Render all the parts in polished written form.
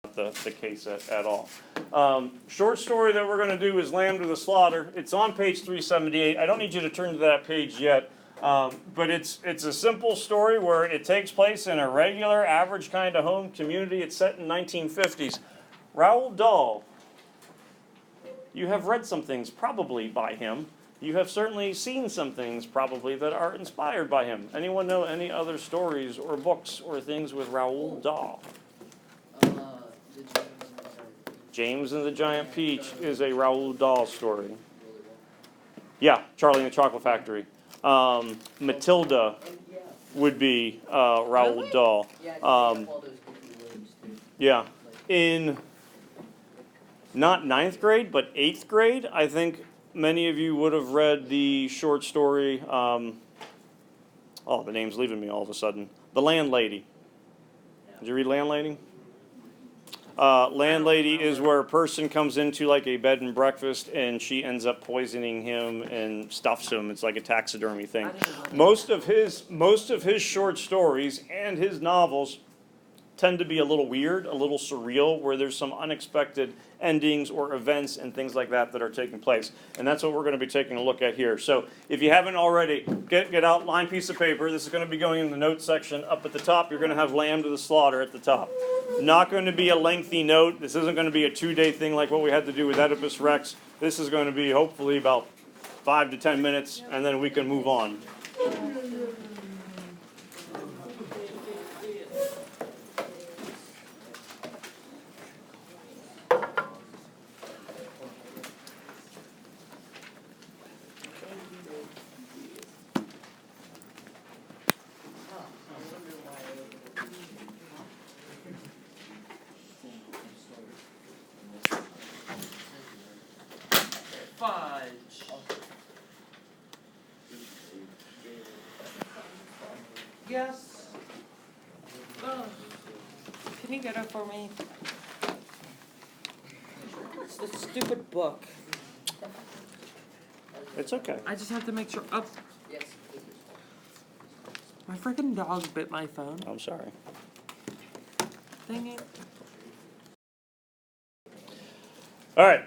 the case at all. Short story that we're going to do is Lamb to the Slaughter. It's on page 378. I don't need you to turn to that page yet, but it's a simple story where it takes place in a regular, average kind of home community. It's set in 1950s. Roald Dahl, you have read some things probably by him. You have certainly seen some things probably that are inspired by him. Anyone know any other stories or books or things with Roald Dahl? James and the Giant Peach is a Roald Dahl story. Yeah, Charlie and the Chocolate Factory. Matilda would be Roald Dahl. Yeah, in not 9th grade, but 8th grade, I think many of you would have read the short story, the name's leaving me all of a sudden. The Landlady. Did you read Landlady? Landlady is where a person comes into like a bed and breakfast and she ends up poisoning him and stuffs him. It's like a taxidermy thing. Most of his short stories and his novels tend to be a little weird, a little surreal, where there's some unexpected endings or events and things like that that are taking place. And that's what we're going to be taking a look at here. So if you haven't already, get out, lined piece of paper. This is going to be going in the notes section. Up at the top, you're going to have Lamb to the Slaughter at the top. Not going to be a lengthy note. This isn't going to be a 2-day thing like what we had to do with Oedipus Rex. This is going to be hopefully about 5 to 10 minutes, and then we can move on. Yes. Oh. Can you get it for me? It's the stupid book. It's okay. I just have to make sure. Oh. My freaking dog bit my phone. I'm sorry. Dang it. All right.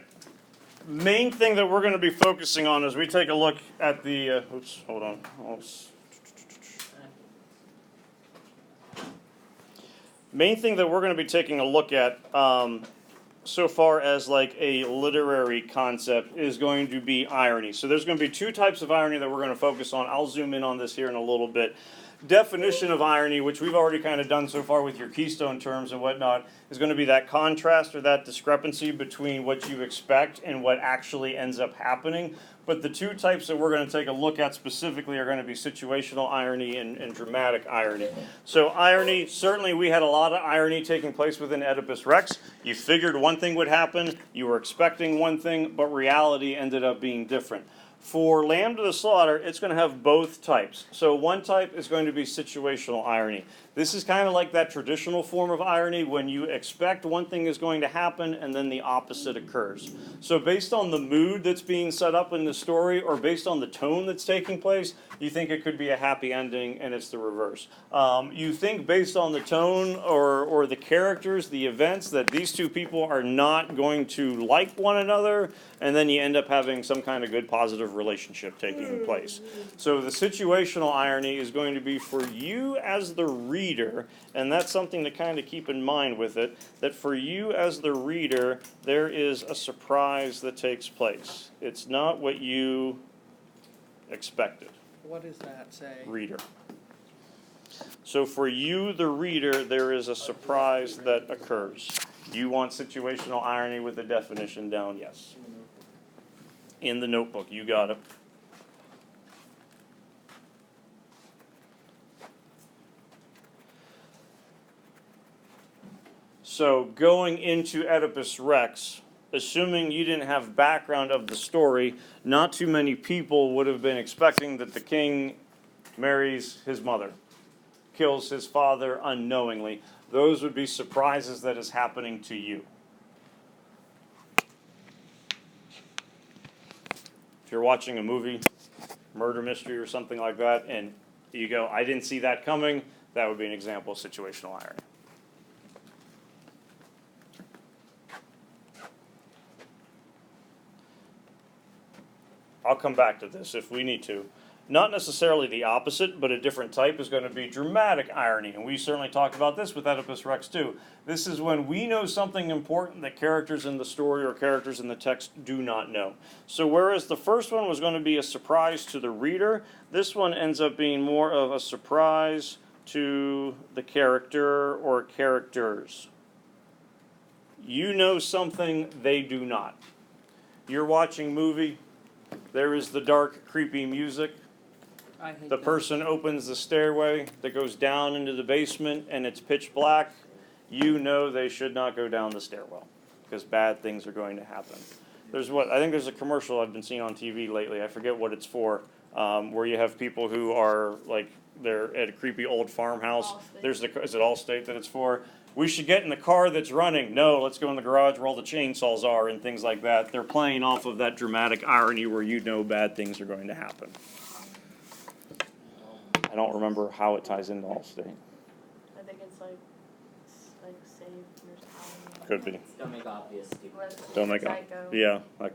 Main thing that we're going to be focusing on as we take a look at the. Hold on. Main thing that we're going to be taking a look at so far as like a literary concept is going to be irony. So there's going to be 2 types of irony that we're going to focus on. I'll zoom in on this here in a little bit. Definition of irony, which we've already kind of done so far with your keystone terms and whatnot, is going to be that contrast or that discrepancy between what you expect and what actually ends up happening. But the 2 types that we're going to take a look at specifically are going to be situational irony and dramatic irony. So irony, certainly we had a lot of irony taking place within Oedipus Rex. You figured one thing would happen, you were expecting one thing, but reality ended up being different. For Lamb to the Slaughter, it's going to have both types. So one type is going to be situational irony. This is kind of like that traditional form of irony when you expect one thing is going to happen and then the opposite occurs. So based on the mood that's being set up in the story or based on the tone that's taking place, you think it could be a happy ending and it's the reverse. You think based on the tone or the characters, the events, that these 2 people are not going to like one another, and then you end up having some kind of good positive relationship taking place. So the situational irony is going to be for you as the reader, and that's something to kind of keep in mind with it, that for you as the reader, there is a surprise that takes place. It's not what you expected. What does that say? Reader. So for you, the reader, there is a surprise that occurs. You want situational irony with the definition down? Yes. In the notebook, you got it. So going into Oedipus Rex, assuming you didn't have background of the story, not too many people would have been expecting that the king marries his mother, kills his father unknowingly. Those would be surprises that is happening to you. If you're watching a movie, murder mystery or something like that, and you go, I didn't see that coming, that would be an example of situational irony. I'll come back to this if we need to. Not necessarily the opposite, but a different type is going to be dramatic irony. And we certainly talked about this with Oedipus Rex too. This is when we know something important that characters in the story or characters in the text do not know. So whereas the first one was going to be a surprise to the reader, this one ends up being more of a surprise to the character or characters. You know something they do not. You're watching a movie, there is the dark, creepy music. I hate The that. person opens the stairway that goes down into the basement and it's pitch black. You know they should not go down the stairwell because bad things are going to happen. I think there's a commercial I've been seeing on TV lately. I forget what it's for, where you have people who are like, they're at a creepy old farmhouse. Is it Allstate that it's for? We should get in the car that's running. No, let's go in the garage where all the chainsaws are and things like that. They're playing off of that dramatic irony where you know bad things are going to happen. I don't remember how it ties into Allstate. I think it's like save your time. Could be. Don't make obvious stupid. Don't make it. Psycho. Yeah,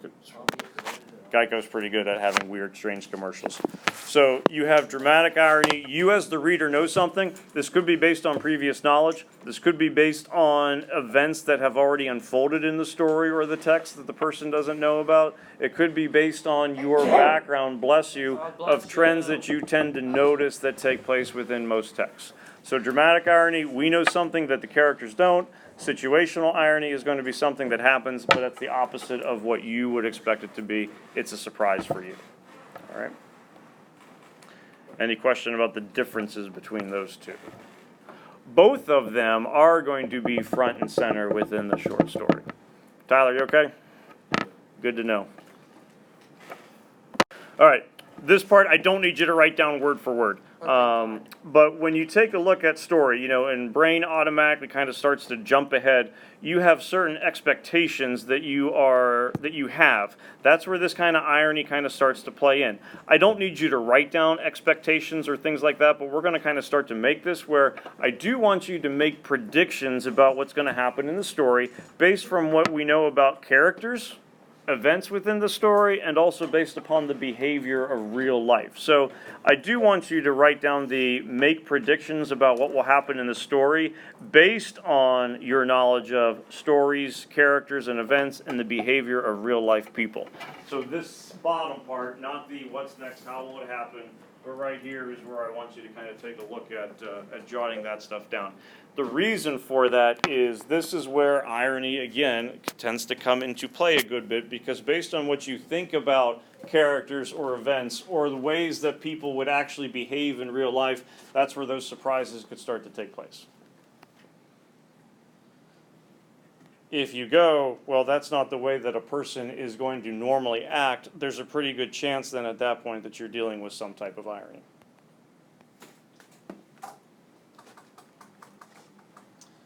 Geico's pretty good at having weird, strange commercials. So you have dramatic irony. You as the reader know something. This could be based on previous knowledge. This could be based on events that have already unfolded in the story or the text that the person doesn't know about. It could be based on your background, bless you, of trends that you tend to notice that take place within most texts. So dramatic irony, we know something that the characters don't. Situational irony is going to be something that happens, but that's the opposite of what you would expect it to be. It's a surprise for you. All right? Any question about the differences between those two? Both of them are going to be front and center within the short story. Tyler, you okay? Good to know. All right. This part, I don't need you to write down word for word. But when you take a look at story, and brain automatically kind of starts to jump ahead, you have certain expectations that you have. That's where this kind of irony kind of starts to play in. I don't need you to write down expectations or things like that, but we're going to kind of start to make this where I do want you to make predictions about what's going to happen in the story based from what we know about characters, events within the story, and also based upon the behavior of real life. So I do want you to write down the make predictions about what will happen in the story based on your knowledge of stories, characters, and events, and the behavior of real life people. So this bottom part, not the what's next, how will it happen, but right here is where I want you to kind of take a look at jotting that stuff down. The reason for that is this is where irony, again, tends to come into play a good bit, because based on what you think about characters or events or the ways that people would actually behave in real life, that's where those surprises could start to take place. If you go, well, that's not the way that a person is going to normally act, there's a pretty good chance then at that point that you're dealing with some type of irony.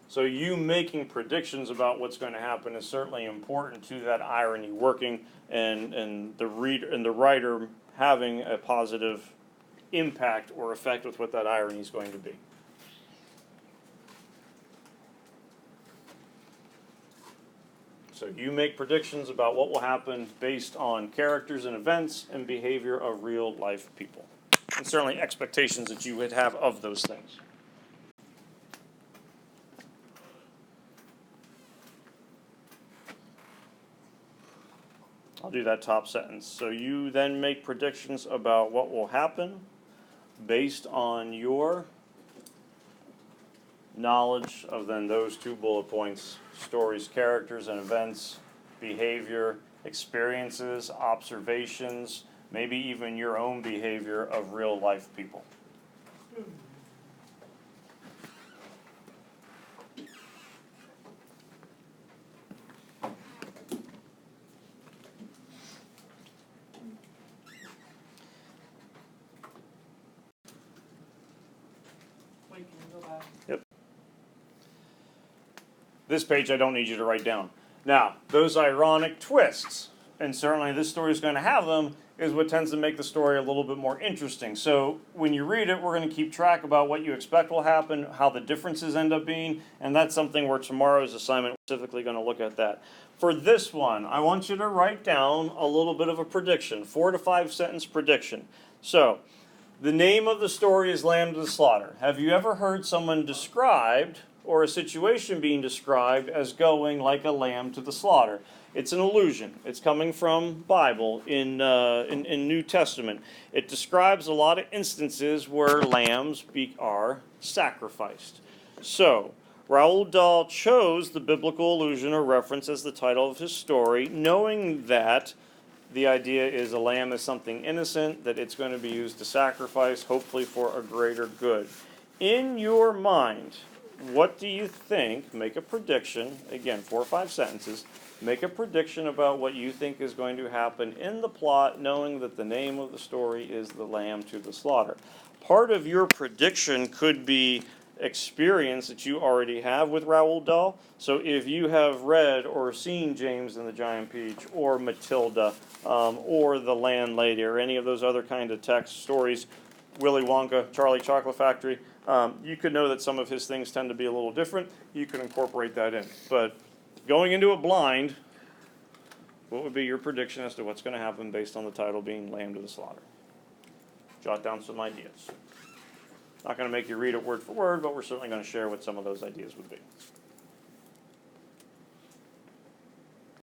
So you making predictions about what's going to happen is certainly important to that irony working, and the reader and the writer having a positive impact or effect with what that irony is going to be. So you make predictions about what will happen based on characters and events and behavior of real life people, and certainly expectations that you would have of those things. I'll do that top sentence. So you then make predictions about what will happen based on your knowledge of then those two bullet points: stories, characters, and events, behavior, experiences, observations, maybe even your own behavior of real life people. Wait, can you go back? Yep. This page I don't need you to write down. Now, those ironic twists and certainly this story is going to have them, is what tends to make the story a little bit more interesting. So when you read it, we're going to keep track about what you expect will happen, how the differences end up being, and that's something where tomorrow's assignment, we're specifically going to look at that. For this one, I want you to write down a little bit of a prediction, 4 to 5 sentence prediction. So, the name of the story is Lamb to the Slaughter. Have you ever heard someone described, or a situation being described, as going like a lamb to the slaughter? It's an allusion. It's coming from Bible in New Testament. It describes a lot of instances where lambs are sacrificed. So, Roald Dahl chose the biblical allusion or reference as the title of his story, knowing that the idea is a lamb is something innocent, that it's going to be used to sacrifice, hopefully for a greater good. In your mind, what do you think? Make a prediction, again, 4 or 5 sentences. Make a prediction about what you think is going to happen in the plot, knowing that the name of the story is The Lamb to the Slaughter. Part of your prediction could be experience that you already have with Roald Dahl. So if you have read or seen James and the Giant Peach, or Matilda, or The Landlady, or any of those other kind of text stories, Willy Wonka, Charlie Chocolate Factory, you could know that some of his things tend to be a little different. You could incorporate that in. But going into it blind, what would be your prediction as to what's going to happen based on the title being Lamb to the Slaughter? Jot down some ideas. Not going to make you read it word for word, but we're certainly going to share what some of those ideas would be.